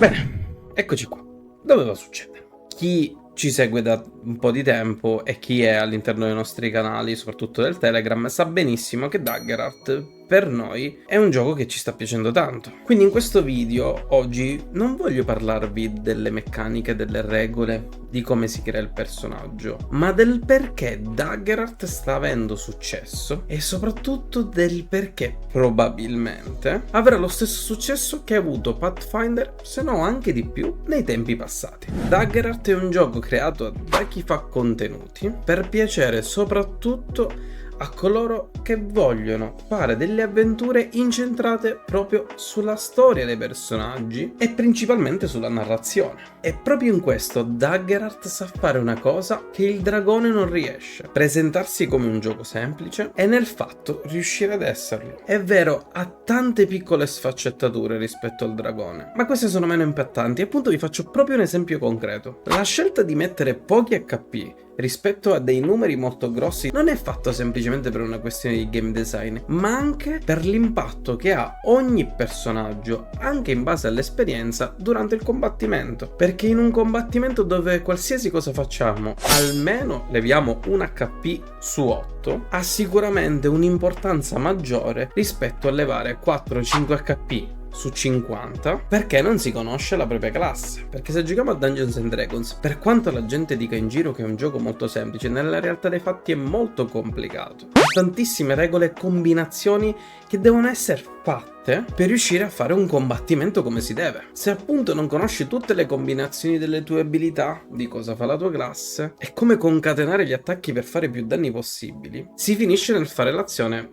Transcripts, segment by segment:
Bene, eccoci qua. Doveva succedere. Chi ci segue da un po' di tempo e chi è all'interno dei nostri canali, soprattutto del Telegram, sa benissimo che Daggerart per noi è un gioco che ci sta piacendo tanto. Quindi in questo video oggi non voglio parlarvi delle meccaniche, delle regole, di come si crea il personaggio, ma del perché Daggerart sta avendo successo e soprattutto del perché probabilmente avrà lo stesso successo che ha avuto Pathfinder, se no anche di più, nei tempi passati. Daggerart è un gioco creato da chi fa contenuti per piacere soprattutto a coloro che vogliono fare delle avventure incentrate proprio sulla storia dei personaggi e principalmente sulla narrazione. E proprio in questo Daggerart sa fare una cosa che il dragone non riesce: presentarsi come un gioco semplice e nel fatto riuscire ad esserlo. È vero, ha tante piccole sfaccettature rispetto al dragone, ma queste sono meno impattanti. Appunto vi faccio proprio un esempio concreto. La scelta di mettere pochi HP rispetto a dei numeri molto grossi non è fatto semplicemente per una questione di game design, ma anche per l'impatto che ha ogni personaggio, anche in base all'esperienza, durante il combattimento. Perché in un combattimento dove qualsiasi cosa facciamo almeno leviamo un HP su 8, ha sicuramente un'importanza maggiore rispetto a levare 4-5 HP su 50 perché non si conosce la propria classe. Perché se giochiamo a Dungeons and Dragons, per quanto la gente dica in giro che è un gioco molto semplice, nella realtà dei fatti è molto complicato. Ha tantissime regole e combinazioni che devono essere fatte per riuscire a fare un combattimento come si deve. Se appunto non conosci tutte le combinazioni delle tue abilità, di cosa fa la tua classe e come concatenare gli attacchi per fare più danni possibili, si finisce nel fare l'azione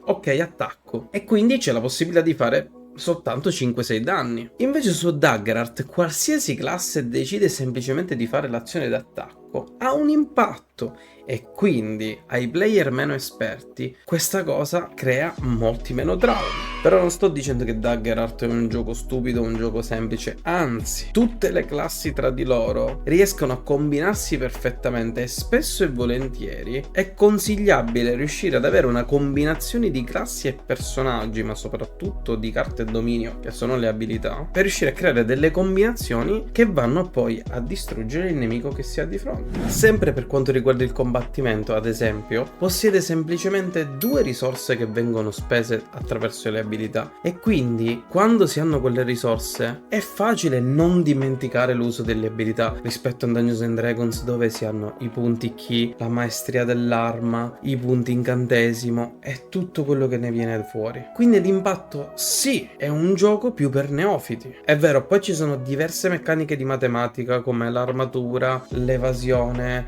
ok, attacco, e quindi c'è la possibilità di fare soltanto 5-6 danni. Invece su Daggerart qualsiasi classe decide semplicemente di fare l'azione d'attacco ha un impatto, e quindi ai player meno esperti questa cosa crea molti meno traumi. Però non sto dicendo che Daggerart è un gioco stupido o un gioco semplice, anzi, tutte le classi tra di loro riescono a combinarsi perfettamente e spesso e volentieri è consigliabile riuscire ad avere una combinazione di classi e personaggi, ma soprattutto di carte e dominio, che sono le abilità, per riuscire a creare delle combinazioni che vanno poi a distruggere il nemico che si ha di fronte. Sempre per quanto riguarda il combattimento, ad esempio, possiede semplicemente 2 risorse che vengono spese attraverso le abilità, e quindi quando si hanno quelle risorse è facile non dimenticare l'uso delle abilità rispetto a Dungeons and Dragons, dove si hanno i punti ki, la maestria dell'arma, i punti incantesimo e tutto quello che ne viene fuori. Quindi l'impatto sì, è un gioco più per neofiti. È vero, poi ci sono diverse meccaniche di matematica come l'armatura, l'evasione,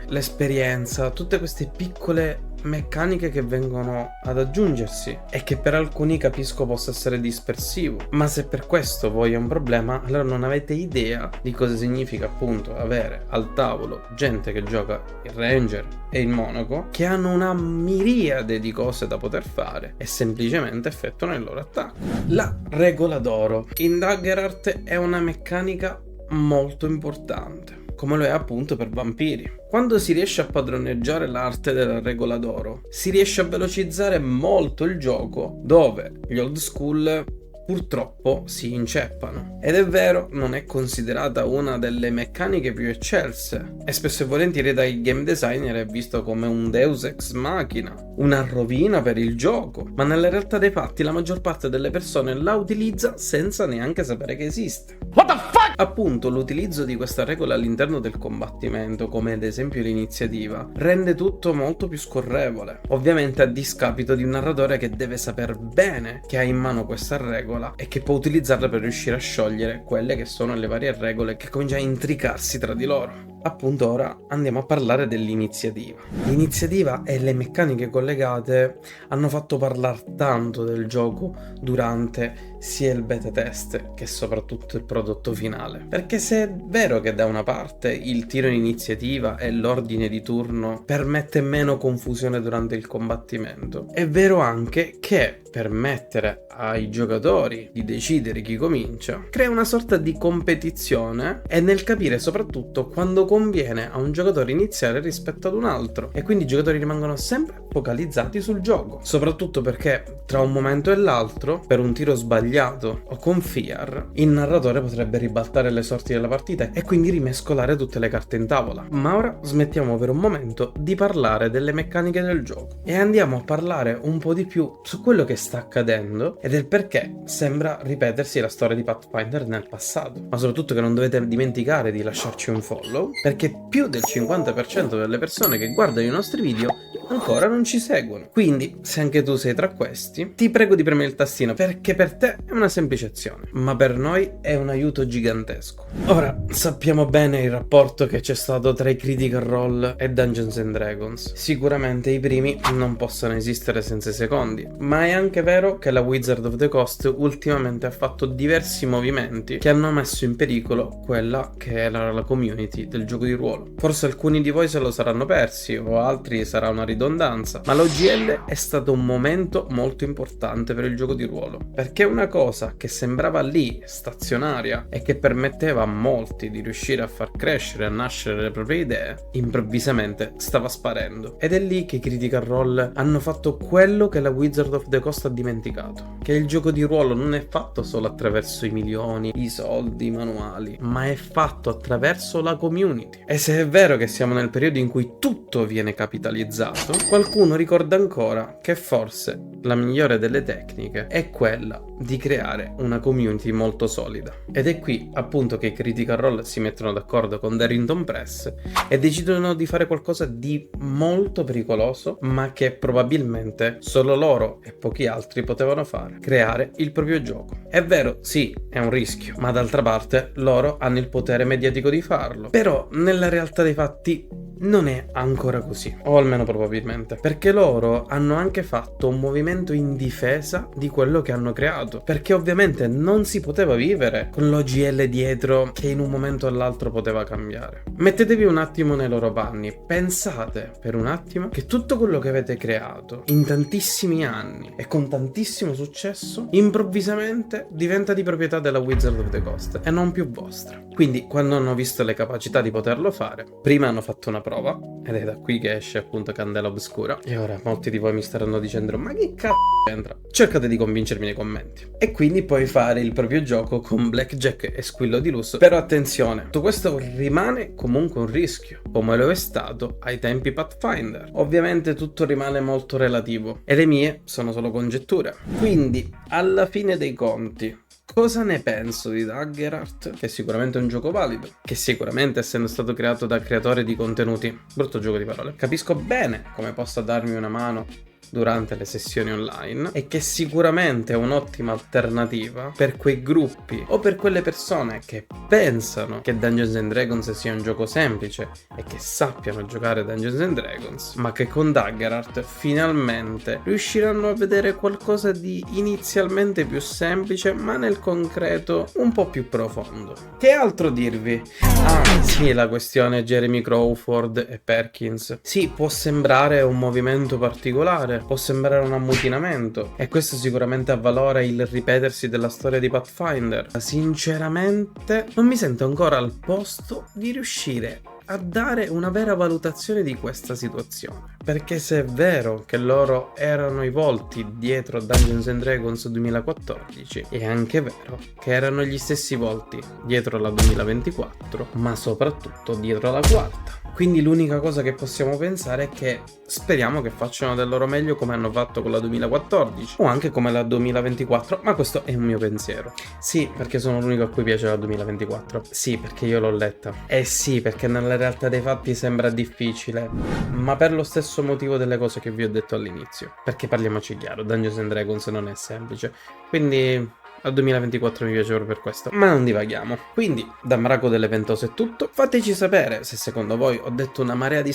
l'esperienza, tutte queste piccole meccaniche che vengono ad aggiungersi e che per alcuni capisco possa essere dispersivo, ma se per questo voi è un problema, allora non avete idea di cosa significa appunto avere al tavolo gente che gioca il ranger e il monaco, che hanno una miriade di cose da poter fare e semplicemente effettuano il loro attacco. La regola d'oro in Daggerart è una meccanica molto importante, come lo è appunto per vampiri. Quando si riesce a padroneggiare l'arte della regola d'oro, si riesce a velocizzare molto il gioco, dove gli old school purtroppo si inceppano. Ed è vero, non è considerata una delle meccaniche più eccelse e spesso e volentieri dai game designer è visto come un deus ex machina, una rovina per il gioco, ma nella realtà dei fatti la maggior parte delle persone la utilizza senza neanche sapere che esiste. What the fuck? Appunto, l'utilizzo di questa regola all'interno del combattimento, come ad esempio l'iniziativa, rende tutto molto più scorrevole, ovviamente a discapito di un narratore che deve saper bene che ha in mano questa regola e che può utilizzarla per riuscire a sciogliere quelle che sono le varie regole che cominciano a intricarsi tra di loro. Appunto, ora andiamo a parlare dell'iniziativa. L'iniziativa e le meccaniche collegate hanno fatto parlare tanto del gioco durante sia il beta test che soprattutto il prodotto finale. Perché se è vero che da una parte il tiro in iniziativa e l'ordine di turno permette meno confusione durante il combattimento, è vero anche che permettere ai giocatori di decidere chi comincia crea una sorta di competizione e nel capire soprattutto quando conviene a un giocatore iniziare rispetto ad un altro, e quindi i giocatori rimangono sempre focalizzati sul gioco, soprattutto perché tra un momento e l'altro, per un tiro sbagliato o con FIAR, il narratore potrebbe ribaltare le sorti della partita e quindi rimescolare tutte le carte in tavola. Ma ora smettiamo per un momento di parlare delle meccaniche del gioco e andiamo a parlare un po' di più su quello che sta accadendo e del perché sembra ripetersi la storia di Pathfinder nel passato. Ma soprattutto che non dovete dimenticare di lasciarci un follow, perché più del 50% delle persone che guardano i nostri video ancora non ci seguono. Quindi, se anche tu sei tra questi, ti prego di premere il tastino, perché per te è una semplice azione, ma per noi è un aiuto gigantesco. Ora, sappiamo bene il rapporto che c'è stato tra i Critical Role e Dungeons and Dragons. Sicuramente i primi non possono esistere senza i secondi, ma è anche vero che la Wizard of the Coast ultimamente ha fatto diversi movimenti che hanno messo in pericolo quella che era la community del gioco di ruolo. Forse alcuni di voi se lo saranno persi, o altri sarà una ridondanza, ma l'OGL è stato un momento molto importante per il gioco di ruolo, perché una cosa che sembrava lì stazionaria e che permetteva a molti di riuscire a far crescere e nascere le proprie idee, improvvisamente stava sparendo. Ed è lì che i Critical Role hanno fatto quello che la Wizard of the Coast ha dimenticato, che il gioco di ruolo non è fatto solo attraverso i milioni, i soldi, i manuali, ma è fatto attraverso la community. E se è vero che siamo nel periodo in cui tutto viene capitalizzato, qualcuno ricorda ancora che forse la migliore delle tecniche è quella di creare una community molto solida. Ed è qui appunto che i Critical Role si mettono d'accordo con Darrington Press e decidono di fare qualcosa di molto pericoloso, ma che probabilmente solo loro e pochi altri potevano fare: creare il proprio gioco. È vero, sì, è un rischio, ma d'altra parte loro hanno il potere mediatico di farlo. Però nella realtà dei fatti non è ancora così, o almeno probabilmente, perché loro hanno anche fatto un movimento in difesa di quello che hanno creato, perché ovviamente non si poteva vivere con l'OGL dietro che in un momento o all'altro poteva cambiare. Mettetevi un attimo nei loro panni, pensate per un attimo che tutto quello che avete creato in tantissimi anni e con tantissimo successo improvvisamente diventa di proprietà della Wizard of the Coast e non più vostra. Quindi quando hanno visto le capacità di poterlo fare, prima hanno fatto una prova, ed è da qui che esce appunto Candela Obscura, e ora molti di voi mi staranno dicendo: ma che cazzo c'entra? Cercate di convincermi nei commenti. E quindi puoi fare il proprio gioco con Blackjack e Squillo di Lusso. Però attenzione, tutto questo rimane comunque un rischio, come lo è stato ai tempi Pathfinder. Ovviamente tutto rimane molto relativo e le mie sono solo congetture. Quindi alla fine dei conti, cosa ne penso di Daggerheart? Che sicuramente è un gioco valido, che sicuramente, essendo stato creato da creatori di contenuti, brutto gioco di parole, capisco bene come possa darmi una mano durante le sessioni online, e che sicuramente è un'ottima alternativa per quei gruppi o per quelle persone che pensano che Dungeons and Dragons sia un gioco semplice e che sappiano giocare Dungeons and Dragons, ma che con Daggerheart finalmente riusciranno a vedere qualcosa di inizialmente più semplice, ma nel concreto un po' più profondo. Che altro dirvi? Ah sì, la questione Jeremy Crawford e Perkins. Sì, può sembrare un movimento particolare, può sembrare un ammutinamento, e questo sicuramente avvalora il ripetersi della storia di Pathfinder. Sinceramente non mi sento ancora al posto di riuscire a dare una vera valutazione di questa situazione, perché se è vero che loro erano i volti dietro Dungeons and Dragons 2014, è anche vero che erano gli stessi volti dietro la 2024, ma soprattutto dietro la quarta. Quindi l'unica cosa che possiamo pensare è che speriamo che facciano del loro meglio come hanno fatto con la 2014 o anche come la 2024, ma questo è un mio pensiero. Sì, perché sono l'unico a cui piace la 2024. Sì, perché io l'ho letta. E sì, perché nella realtà dei fatti sembra difficile, ma per lo stesso motivo delle cose che vi ho detto all'inizio. Perché parliamoci chiaro, Dungeons and Dragons non è semplice. Quindi al 2024 mi piace proprio per questo, ma non divaghiamo. Quindi da Mraco delle Ventose è tutto. Fateci sapere se secondo voi ho detto una marea di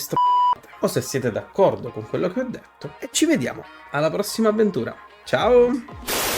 o se siete d'accordo con quello che ho detto, e ci vediamo alla prossima avventura. Ciao!